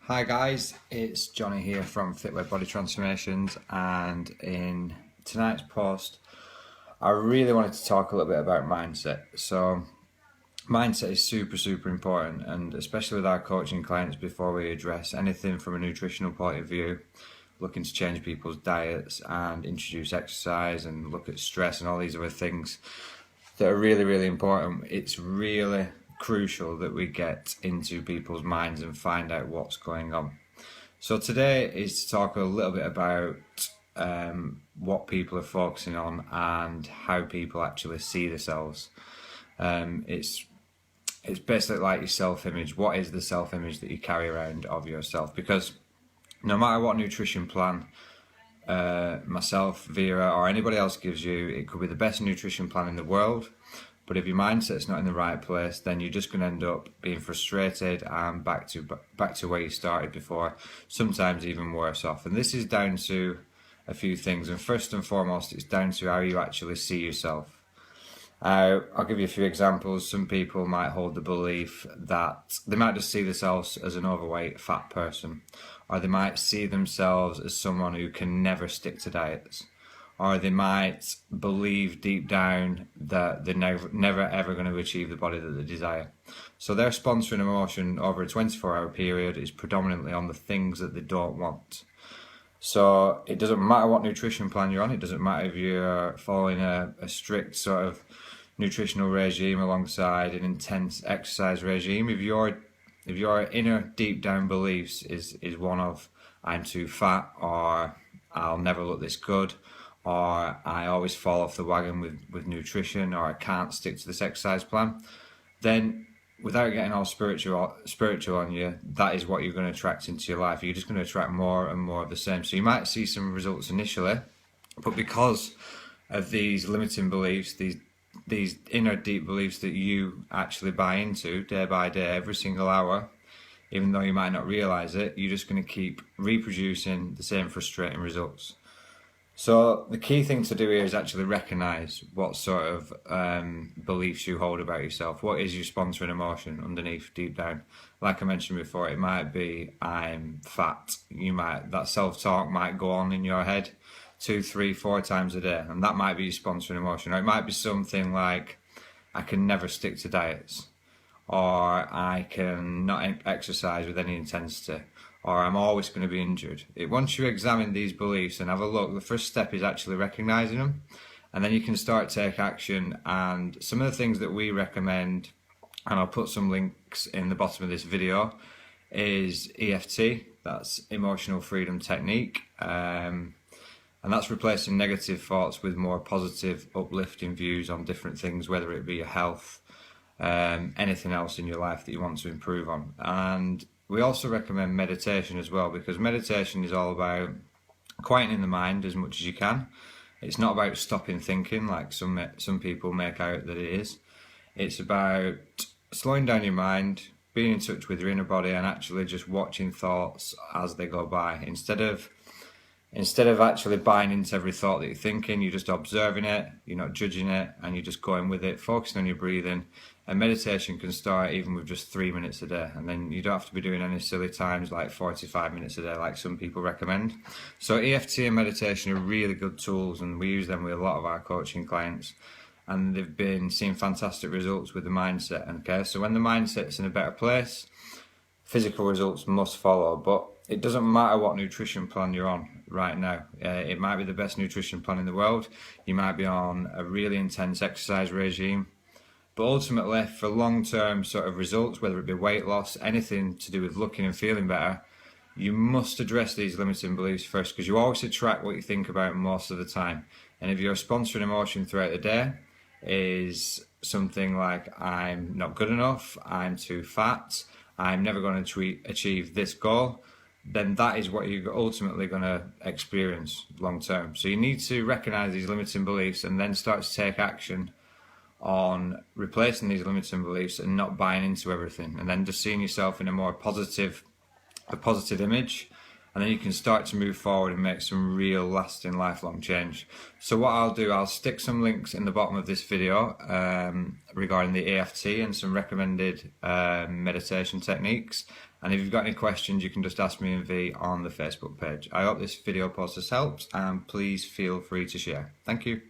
Hi guys, it's Johnny here from Fitway Body Transformations, and in tonight's post I really wanted to talk a little bit about mindset. So mindset is super important, and especially with our coaching clients, before we address anything from a nutritional point of view, looking to change people's diets and introduce exercise and look at stress and all these other things that are really important. It's really crucial that we get into people's minds and find out what's going on. So today is to talk a little bit about what people are focusing on and how people actually see themselves. It's basically like your self-image. What is the self-image that you carry around of yourself? Because no matter what nutrition plan myself, Vera, or anybody else gives you, it could be the best nutrition plan in the world, but if your mindset's not in the right place, then you're just going to end up being frustrated and back to where you started before, sometimes even worse off. And this is down to a few things, and first and foremost, it's down to how you actually see yourself. I'll give you a few examples. Some people might hold the belief that they might just see themselves as an overweight, fat person, or they might see themselves as someone who can never stick to diets, or they might believe deep down that they're never ever going to achieve the body that they desire. So their sponsoring emotion over a 24-hour period is predominantly on the things that they don't want. So it doesn't matter what nutrition plan you're on. It doesn't matter if you're following a strict sort of nutritional regime alongside an intense exercise regime. If your inner deep down beliefs is one of I'm too fat, or I'll never look this good, or I always fall off the wagon with nutrition, or I can't stick to this exercise plan, then without getting all spiritual on you, that is what you're going to attract into your life. You're just going to attract more and more of the same. So you might see some results initially, but because of these limiting beliefs, these inner deep beliefs that you actually buy into day by day, every single hour, even though you might not realize it, you're just going to keep reproducing the same frustrating results. So the key thing to do here is actually recognize what sort of beliefs you hold about yourself. What is your sponsoring emotion underneath, deep down? Like I mentioned before, it might be I'm fat. That self-talk might go on in your head 2, 3, 4 times a day, and that might be your sponsoring emotion. Or it might be something like I can never stick to diets, or I can not exercise with any intensity, or I'm always going to be injured. Once you examine these beliefs and have a look, the first step is actually recognizing them, and then you can start to take action. And some of the things that we recommend, and I'll put some links in the bottom of this video, is EFT, that's Emotional Freedom Technique, and that's replacing negative thoughts with more positive, uplifting views on different things, whether it be your health, anything else in your life that you want to improve on. And we also recommend meditation as well, because meditation is all about quietening the mind as much as you can. It's not about stopping thinking like some people make out that it is. It's about slowing down your mind, being in touch with your inner body, and actually just watching thoughts as they go by. Instead of actually buying into every thought that you're thinking, you're just observing it, you're not judging it, and you're just going with it, focusing on your breathing. And meditation can start even with just 3 minutes a day, and then you don't have to be doing any silly times like 45 minutes a day like some people recommend. So EFT and meditation are really good tools, and we use them with a lot of our coaching clients, and they've been seeing fantastic results with the mindset. Okay, so when the mindset's in a better place, physical results must follow. But it doesn't matter what nutrition plan you're on right now. It might be the best nutrition plan in the world. You might be on a really intense exercise regime. But ultimately, for long-term sort of results, whether it be weight loss, anything to do with looking and feeling better, you must address these limiting beliefs first, because you always attract what you think about most of the time. And if your sponsoring emotion throughout the day is something like I'm not good enough, I'm too fat, I'm never going to achieve this goal, then that is what you're ultimately going to experience long term. So you need to recognize these limiting beliefs and then start to take action on replacing these limiting beliefs and not buying into everything, and then just seeing yourself in a positive image, and then you can start to move forward and make some real lasting lifelong change. So what I'll do, I'll stick some links in the bottom of this video regarding the EFT and some recommended meditation techniques. And if you've got any questions, you can just ask me and V on the Facebook page. I hope this video post has helped, and please feel free to share. Thank you.